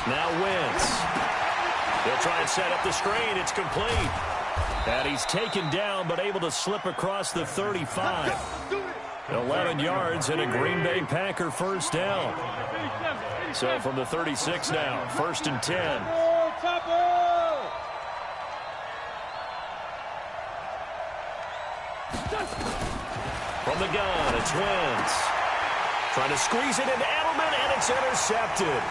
Now Wentz. They'll try and set up the screen. It's complete. And he's taken down but able to slip across the 35. 11 yards and a Green Bay Packer first down. So from the 36 now, 1st and 10. From the gun, it's Wentz. Trying to squeeze it into Edelman, and it's intercepted.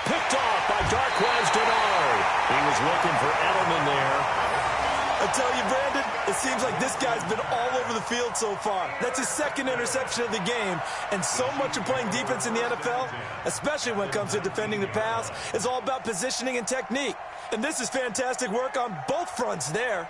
Picked off by Darqueze Dennard. He was looking for Edelman there. I tell you, Brandon, it seems like this guy's been all over the field so far. That's his 2nd interception of the game. And so much of playing defense in the NFL, especially when it comes to defending the pass, is all about positioning and technique. And this is fantastic work on both fronts there.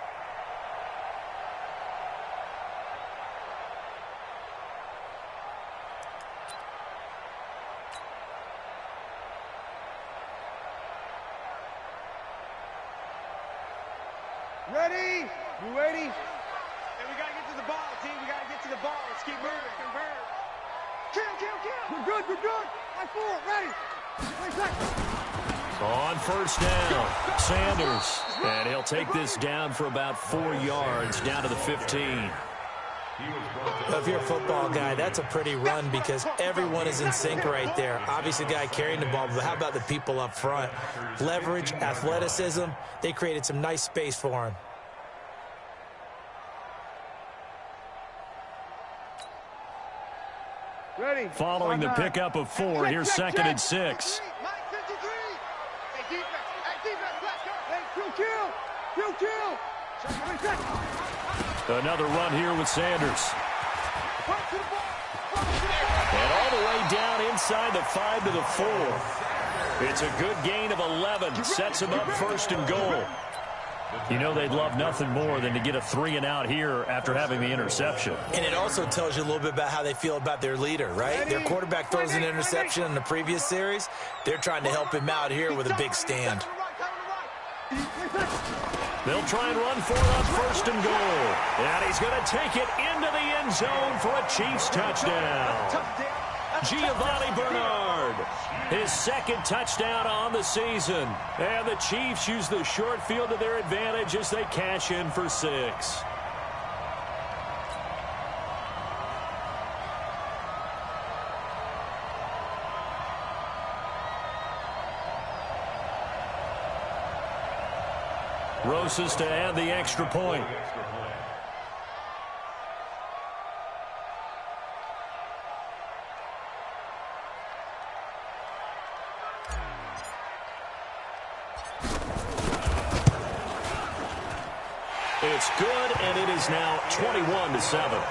Ready? You ready? Hey, we gotta get to the ball, team. We gotta get to the ball. Let's keep moving. Convert. Kill. We're good. High forward. Ready. 20 seconds. On first down, Sanders. And he'll take this down for about 4 yards, down to the 15. If you're a football guy, that's a pretty run because everyone is in sync right there. Obviously, the guy carrying the ball, but how about the people up front? Leverage, athleticism, they created some nice space for him. Ready. Following the pickup of 4, here's 2nd and 6. Another run here with Sanders. And all the way down inside the 5 to the 4. It's a good gain of 11. Sets him up 1st and goal. You know they'd love nothing more than to get a 3 and out here after having the interception. And it also tells you a little bit about how they feel about their leader, right? Their quarterback throws an interception in the previous series. They're trying to help him out here with a big stand. They'll try and run for it on 1st and goal. And he's going to take it into the end zone for a Chiefs touchdown. Giovanni Bernard, his 2nd touchdown on the season. And the Chiefs use the short field to their advantage as they cash in for 6. Rosas to add the extra point. It's good, and it is now 21-7.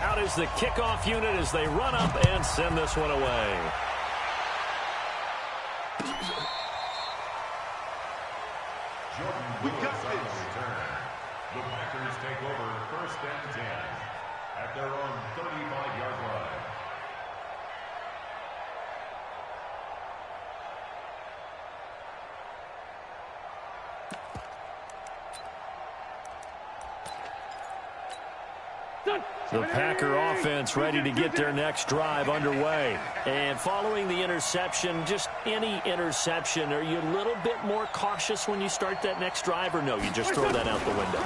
Out is the kickoff unit as they run up and send this one away. We got this. The Packers take over 1st and 10 at their own 35-yard line. The Packer offense ready to get their next drive underway. And following the interception, just any interception, are you a little bit more cautious when you start that next drive, or no, you just throw that out the window?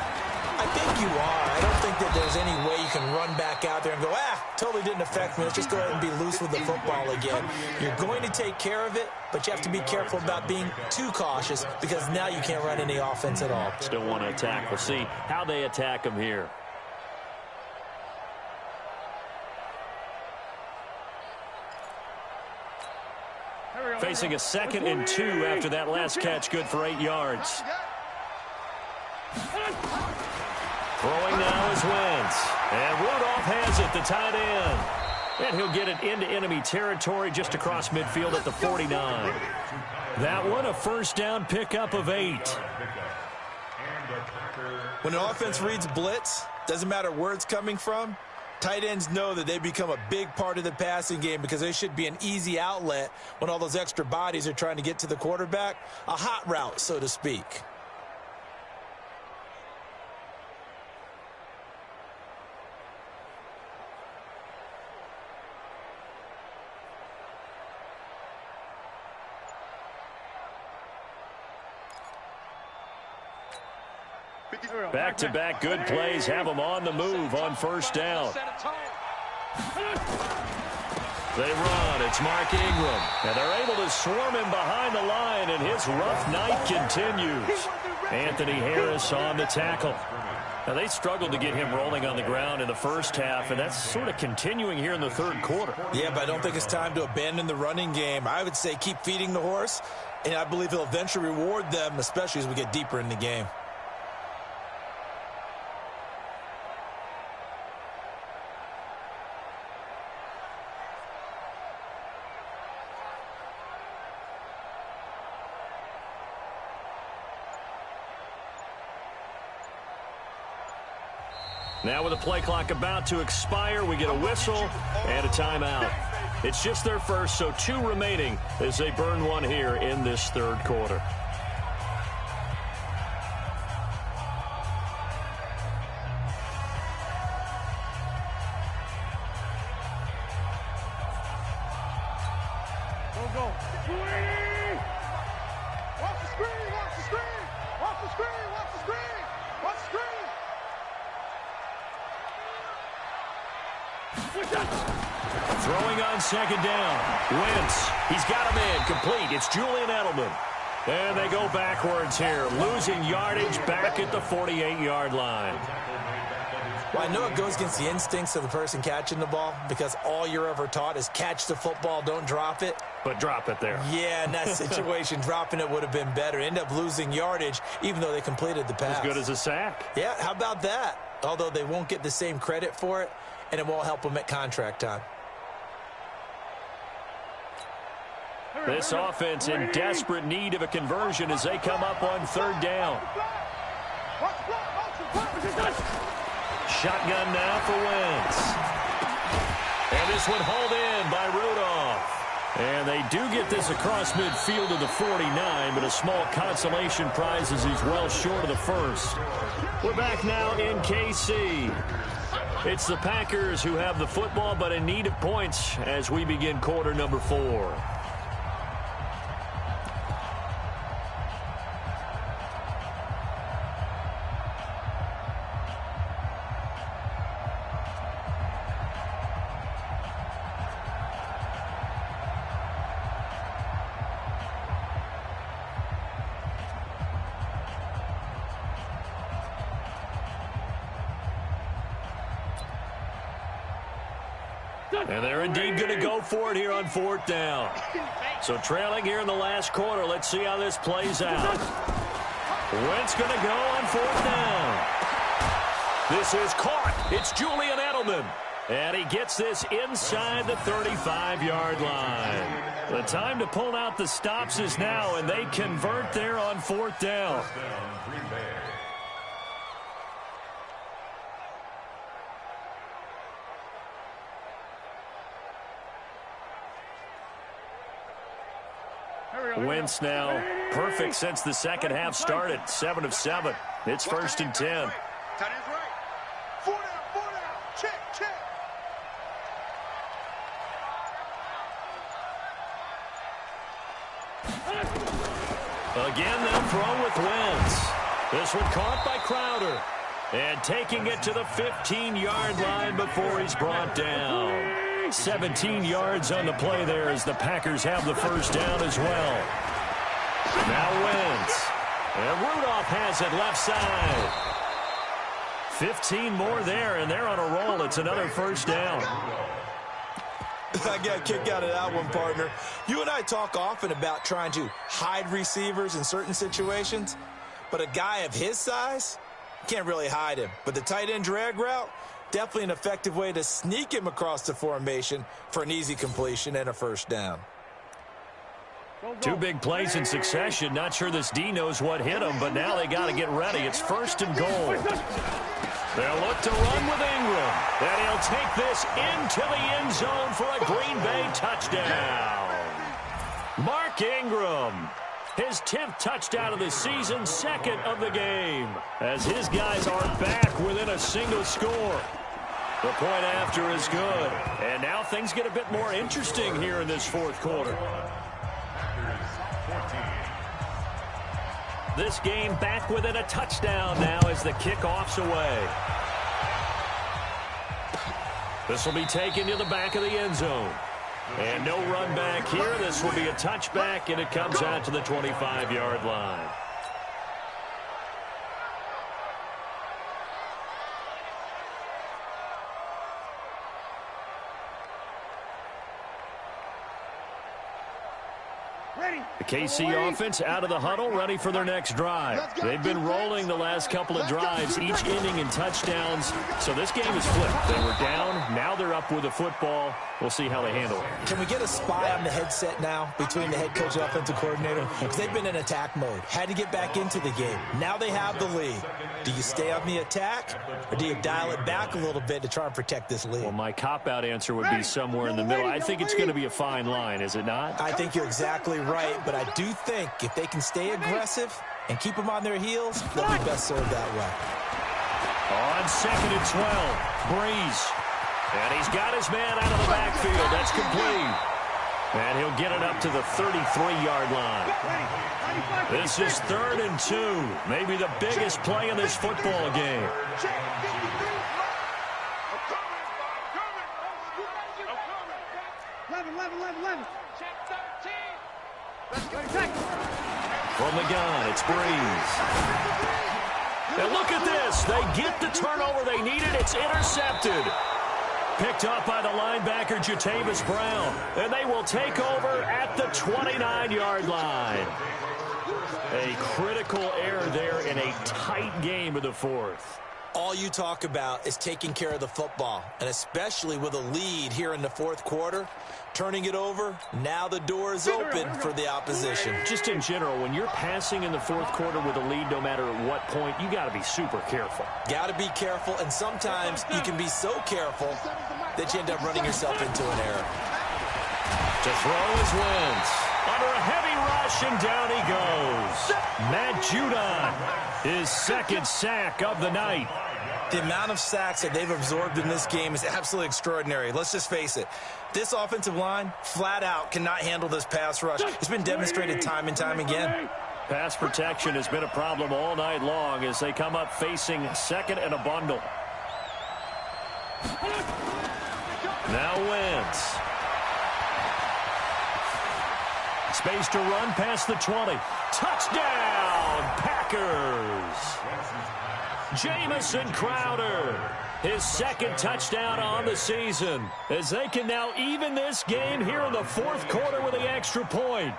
I think you are. I don't think that there's any way you can run back out there and go, totally didn't affect me. Let's just go ahead and be loose with the football again. You're going to take care of it, but you have to be careful about being too cautious because now you can't run any offense at all. Still want to attack. We'll see how they attack them here. Facing a 2nd and 2 after that last catch, good for 8 yards. Throwing now is Wentz. And Rudolph has it, the tight end. And he'll get it into enemy territory just across midfield at the 49. That one, a 1st down pickup of 8. When an offense reads blitz, doesn't matter where it's coming from, tight ends know that they become a big part of the passing game because they should be an easy outlet when all those extra bodies are trying to get to the quarterback. A hot route, so to speak. Back-to-back good plays have them on the move on first down. They run. It's Mark Ingram. And they're able to swarm him behind the line, and his rough night continues. Anthony Harris on the tackle. Now, they struggled to get him rolling on the ground in the first half, and that's sort of continuing here in the third quarter. Yeah, but I don't think it's time to abandon the running game. I would say keep feeding the horse, and I believe he'll eventually reward them, especially as we get deeper in the game. Now with the play clock about to expire, we get a whistle and a timeout. It's just their first, so 2 remaining as they burn one here in this third quarter. Go. Watch the screen, watch the screen, watch the screen, watch the screen, watch the screen. Throwing on second down. Wentz. He's got him in. Complete. It's Julian Edelman. And they go backwards here. Losing yardage back at the 48-yard line. Well, I know it goes against the instincts of the person catching the ball because all you're ever taught is catch the football, don't drop it. But drop it there. Yeah, in that situation, dropping it would have been better. End up losing yardage even though they completed the pass. As good as a sack. Yeah, how about that? Although they won't get the same credit for it, and it won't help them at contract time. This offense in desperate need of a conversion as they come up on third down. Shotgun now for Wentz. And this one hauled in by Rudolph. And they do get this across midfield to the 49, but a small consolation prize as he's well short of the first. We're back now in KC. It's the Packers who have the football, but in need of points as we begin quarter number 4. And they're indeed going to go for it here on fourth down. So trailing here in the last quarter. Let's see how this plays out. Wentz going to go on fourth down. This is caught. It's Julian Edelman. And he gets this inside the 35-yard line. The time to pull out the stops is now, and they convert there on fourth down. Wentz now perfect since the second half started. 7 of 7. It's 1st and 10. Tight end's right. 4 down. Check. Again, they'll throw with Wentz. This one caught by Crowder. And taking it to the 15-yard line before he's brought down. 17 yards on the play there as the Packers have the first down as well. Now Wentz. And Rudolph has it left side. 15 more there, and they're on a roll. It's another first down. I got a kick out of that one, partner. You and I talk often about trying to hide receivers in certain situations, but a guy of his size can't really hide him. But the tight end drag route, definitely an effective way to sneak him across the formation for an easy completion and a first down. Two big plays in succession. Not sure this D knows what hit him, but now they got to get ready. It's 1st and goal. They'll look to run with Ingram. And he'll take this into the end zone for a Green Bay touchdown. Mark Ingram, his 10th touchdown of the season, 2nd of the game, as his guys are back within a single score. The point after is good. And now things get a bit more interesting here in this 4th quarter. This game back within a touchdown now as the kickoff's away. This will be taken to the back of the end zone. And no run back here. This will be a touchback, and it comes out to the 25-yard line. The KC offense out of the huddle, ready for their next drive. They've been rolling the last couple of drives, each inning in touchdowns. So this game is flipped. They were down. Now they're up with the football. We'll see how they handle it. Can we get a spy on the headset now between the head coach and offensive coordinator? Because they've been in attack mode. Had to get back into the game. Now they have the lead. Do you stay on the attack, or do you dial it back a little bit to try and protect this lead? Well, my cop-out answer would be somewhere in the middle. I think it's going to be a fine line, is it not? I think you're exactly right, but I do think if they can stay aggressive and keep them on their heels, they'll be best served that way. On 2nd and 12, Breeze. And he's got his man out of the backfield. That's complete. And he'll get it up to the 33-yard line. This is 3rd and 2. Maybe the biggest play in this football game. From the gun, it's Breeze. And look at this. They get the turnover they needed. It's intercepted. Picked up by the linebacker, Jatavis Brown. And they will take over at the 29-yard line. A critical error there in a tight game of the 4th. All you talk about is taking care of the football, and especially with a lead here in the 4th quarter, turning it over, now the door is open for the opposition. Just in general, when you're passing in the 4th quarter with a lead, no matter at what point, you got to be super careful. Got to be careful, and sometimes you can be so careful that you end up running yourself into an error. To throw is Wentz. Under a heavy rush, and down he goes. Matt Judon, his 2nd sack of the night. The amount of sacks that they've absorbed in this game is absolutely extraordinary. Let's just face it. This offensive line, flat out, cannot handle this pass rush. It's been demonstrated time and time again. Pass protection has been a problem all night long as they come up facing 2nd and a bundle. Now Wentz. Space to run past the 20. Touchdown, Packers. Jamison Crowder, his 2nd touchdown on the season, as they can now even this game here in the 4th quarter with the extra point.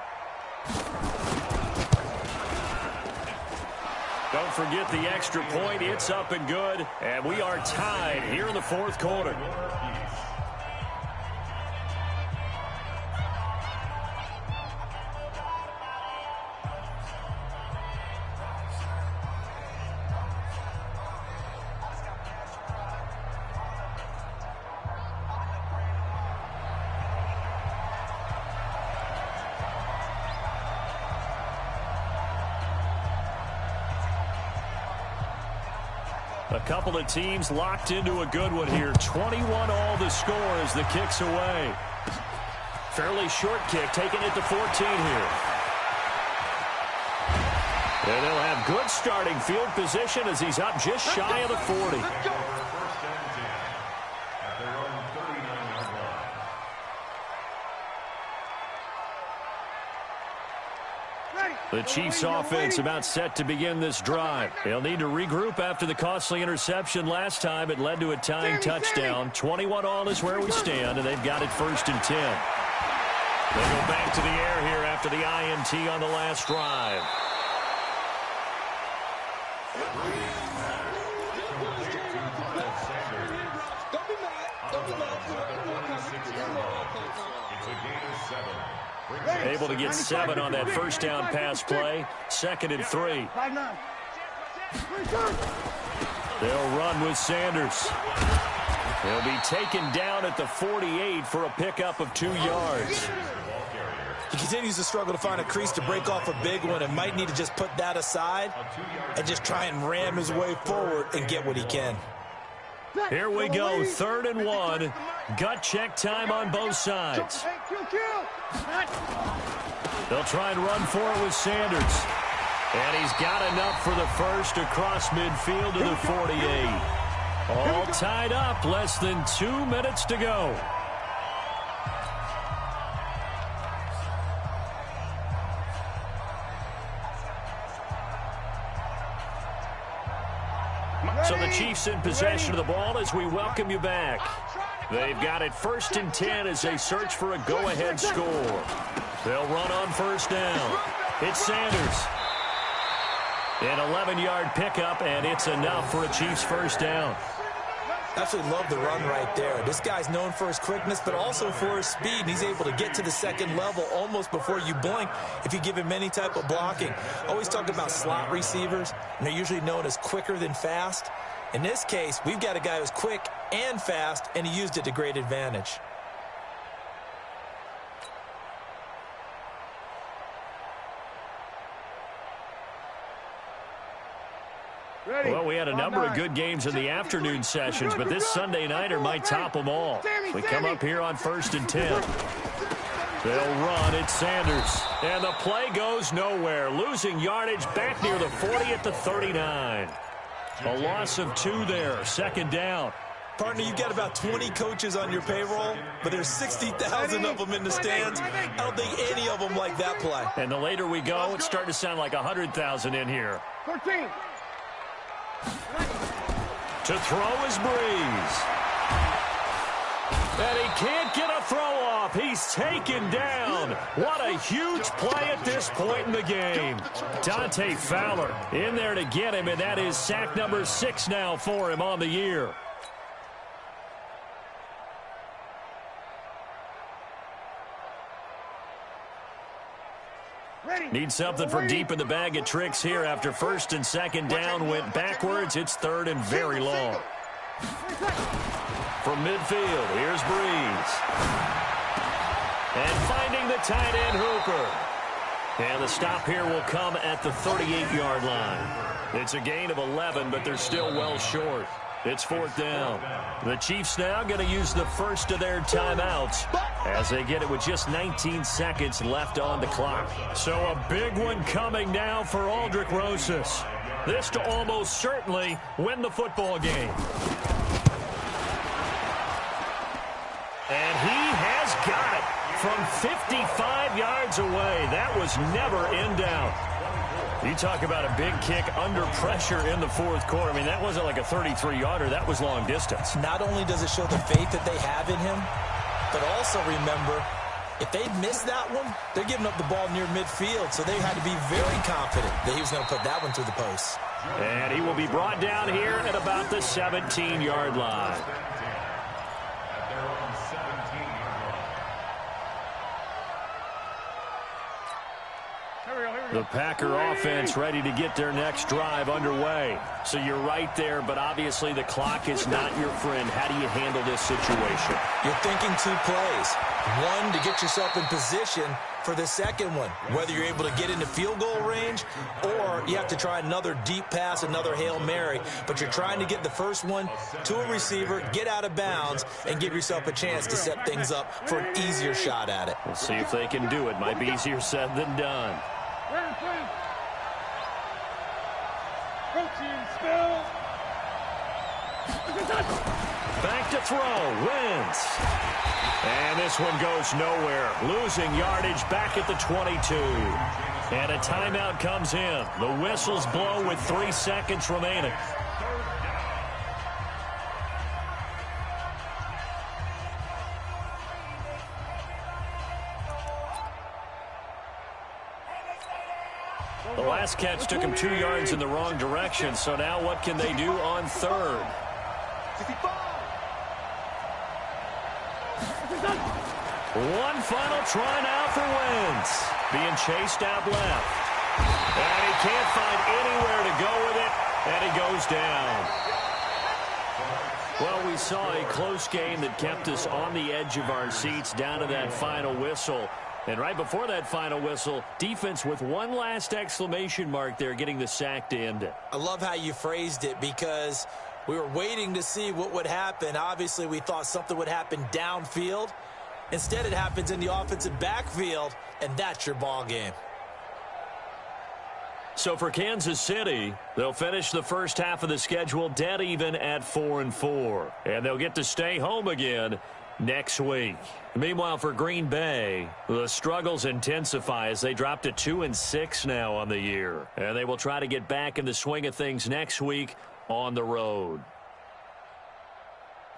Don't forget the extra point. It's up and good, and we are tied here in the 4th quarter. A couple of teams locked into a good one here. 21 all the score as the kick's away. Fairly short kick, taking it to 14 here. And they'll have good starting field position as he's up just shy of the 40. The Chiefs offense about set to begin this drive. They'll need to regroup after the costly interception last time. It led to a tying touchdown. 21 all is where we stand, and they've got it 1st and 10. They go back to the air here after the INT on the last drive. Able to get 7 on that first down pass play. 2nd and 3. 5-9. They'll run with Sanders. He'll be taken down at the 48 for a pickup of 2 yards. He continues to struggle to find a crease to break off a big one and might need to just put that aside and just try and ram his way forward and get what he can. Here we go, 3rd and 1. Gut check time on both sides. They'll try and run for it with Sanders. And he's got enough for the first across midfield to the 48. All tied up, less than 2 minutes to go. So the Chiefs in possession of the ball as we welcome you back. They've got it 1st and 10 as they search for a go-ahead score. They'll run on 1st down. It's Sanders. An 11-yard pickup, and it's enough for a Chiefs 1st down. Absolutely love the run right there. This guy's known for his quickness, but also for his speed. And he's able to get to the 2nd level almost before you blink if you give him any type of blocking. I always talk about slot receivers, and they're usually known as quicker than fast. In this case, we've got a guy who's quick and fast, and he used it to great advantage. Well, we had a number of good games in the afternoon sessions, but this Sunday nighter might top them all. We come up here on 1st and 10. They'll run. It's Sanders. And the play goes nowhere. Losing yardage back near the 40 at the 39. A loss of 2 there. 2nd down. Partner, you've got about 20 coaches on your payroll, but there's 60,000 of them in the stands. I don't think any of them like that play. And the later we go, it's starting to sound like 100,000 in here. 13. To throw is Breeze. And he can't get a throw off. He's taken down. What a huge play at this point in the game. Dante Fowler in there to get him, and that is sack number 6 now for him on the year. Need something from deep in the bag of tricks here after 1st and 2nd down went backwards. It's 3rd and very long. From midfield, here's Breeze. And finding the tight end Hooper. And the stop here will come at the 38-yard line. It's a gain of 11, but they're still well short. It's 4th down. The Chiefs now going to use the first of their timeouts as they get it with just 19 seconds left on the clock. So a big one coming now for Aldrick Rosas. This to almost certainly win the football game. And he has got it from 55 yards away. That was never in doubt. You talk about a big kick under pressure in the 4th quarter. I mean, that wasn't like a 33-yarder. That was long distance. Not only does it show the faith that they have in him, but also remember, if they miss that one, they're giving up the ball near midfield, so they had to be very confident that he was going to put that one through the post. And he will be brought down here at about the 17-yard line. The Packer offense ready to get their next drive underway. So you're right there, but obviously the clock is not your friend. How do you handle this situation? You're thinking 2 plays. One, to get yourself in position for the second one, whether you're able to get into field goal range or you have to try another deep pass, another Hail Mary. But you're trying to get the first one to a receiver, get out of bounds, and give yourself a chance to set things up for an easier shot at it. We'll see if they can do it. Might be easier said than done. Back to throw. Wins. And this one goes nowhere. Losing yardage back at the 22. And a timeout comes in. The whistles blow with 3 seconds remaining. The last catch took him 2 yards in the wrong direction, so now what can they do on 3rd? One final try now for Wentz. Being chased out left. And he can't find anywhere to go with it, and he goes down. Well, we saw a close game that kept us on the edge of our seats down to that final whistle. And right before that final whistle, defense with one last exclamation mark there, getting the sack to end it. I love how you phrased it, because we were waiting to see what would happen. Obviously, we thought something would happen downfield. Instead, it happens in the offensive backfield, and that's your ball game. So for Kansas City, they'll finish the first half of the schedule dead even at 4-4. And they'll get to stay home again next week. Meanwhile, for Green Bay, the struggles intensify as they drop to 2-6 now on the year. And they will try to get back in the swing of things next week on the road.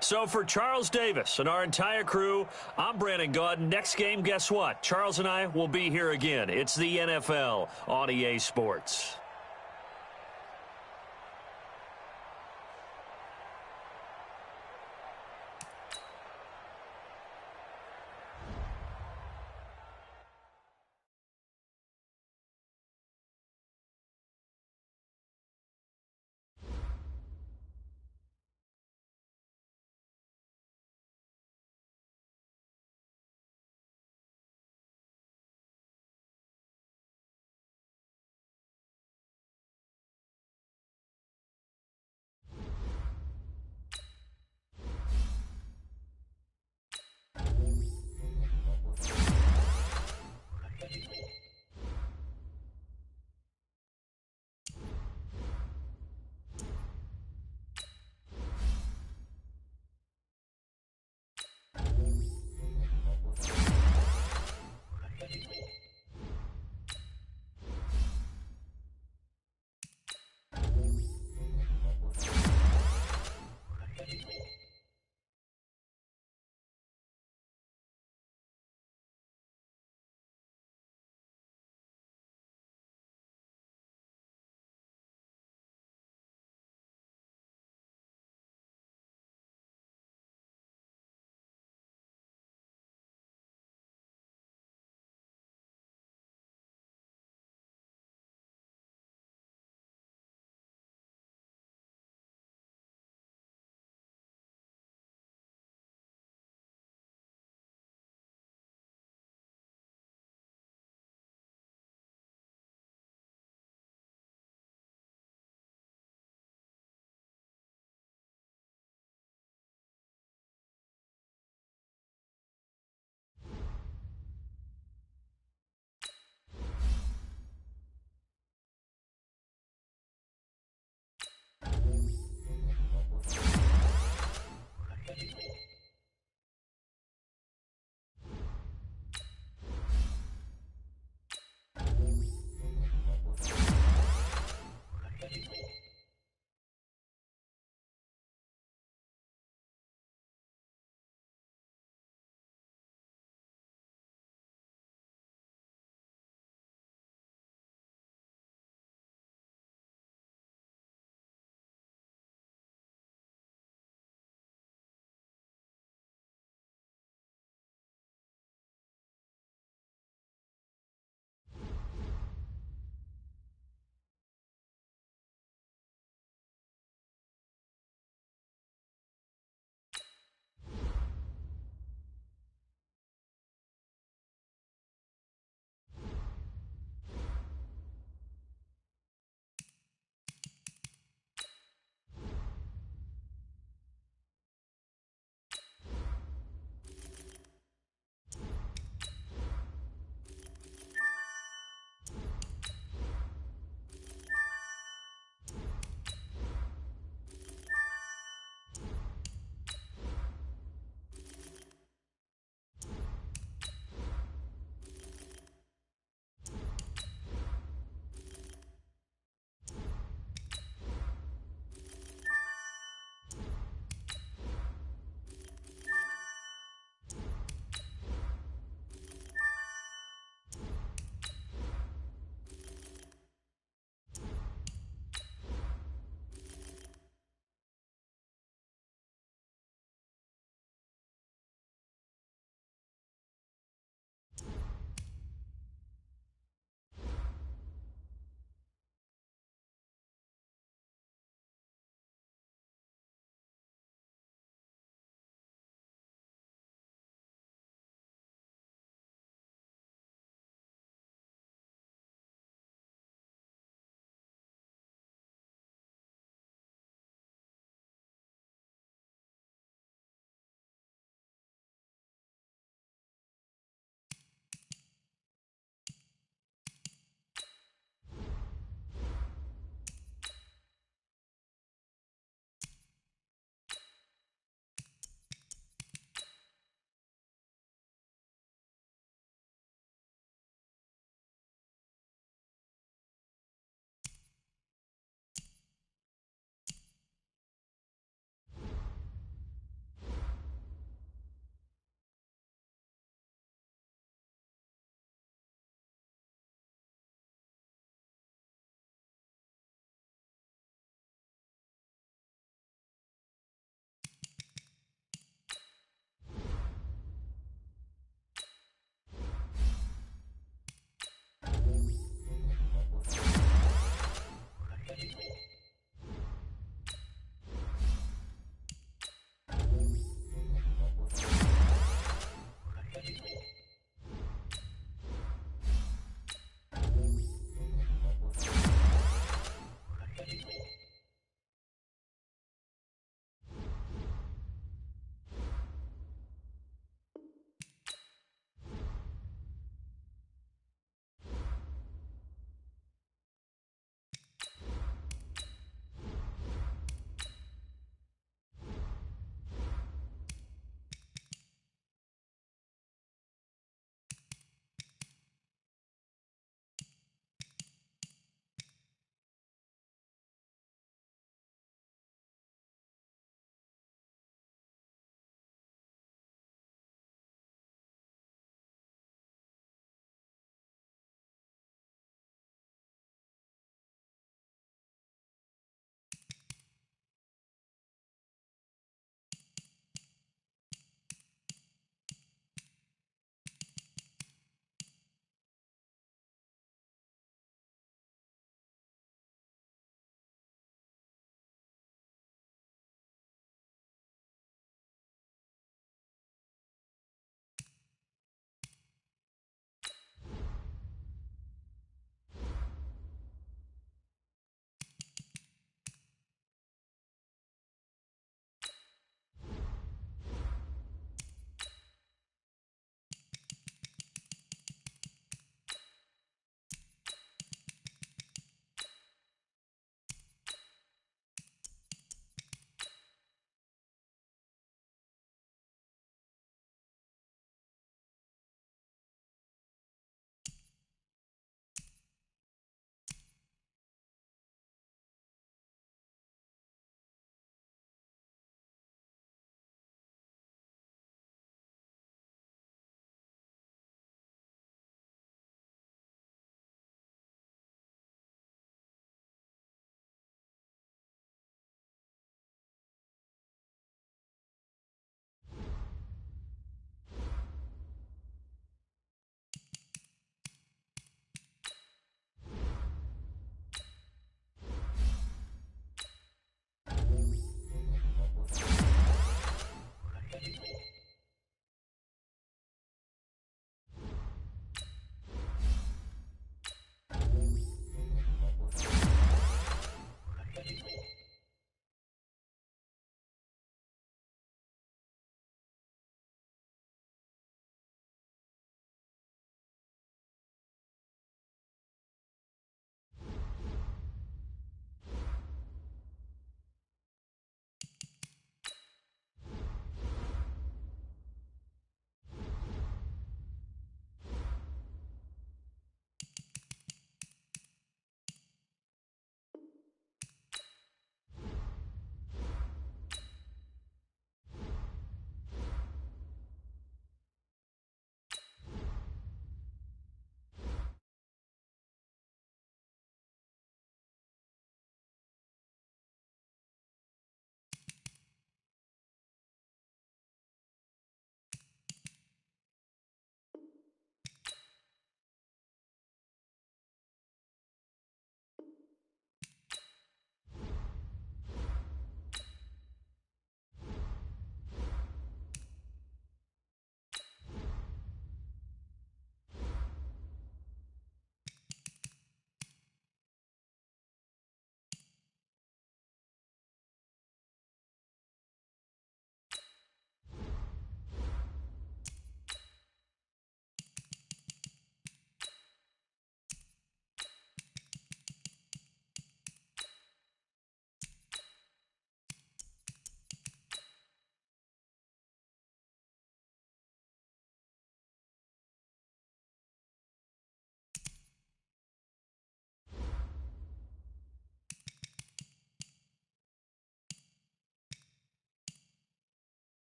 So for Charles Davis and our entire crew, I'm Brandon Gaudin. Next game, guess what? Charles and I will be here again. It's the NFL on EA Sports.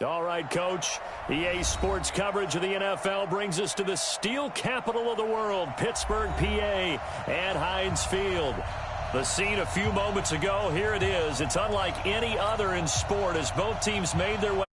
All right, Coach. EA Sports coverage of the NFL brings us to the steel capital of the world, Pittsburgh, PA, at Heinz Field. The scene a few moments ago, here it is. It's unlike any other in sport as both teams made their way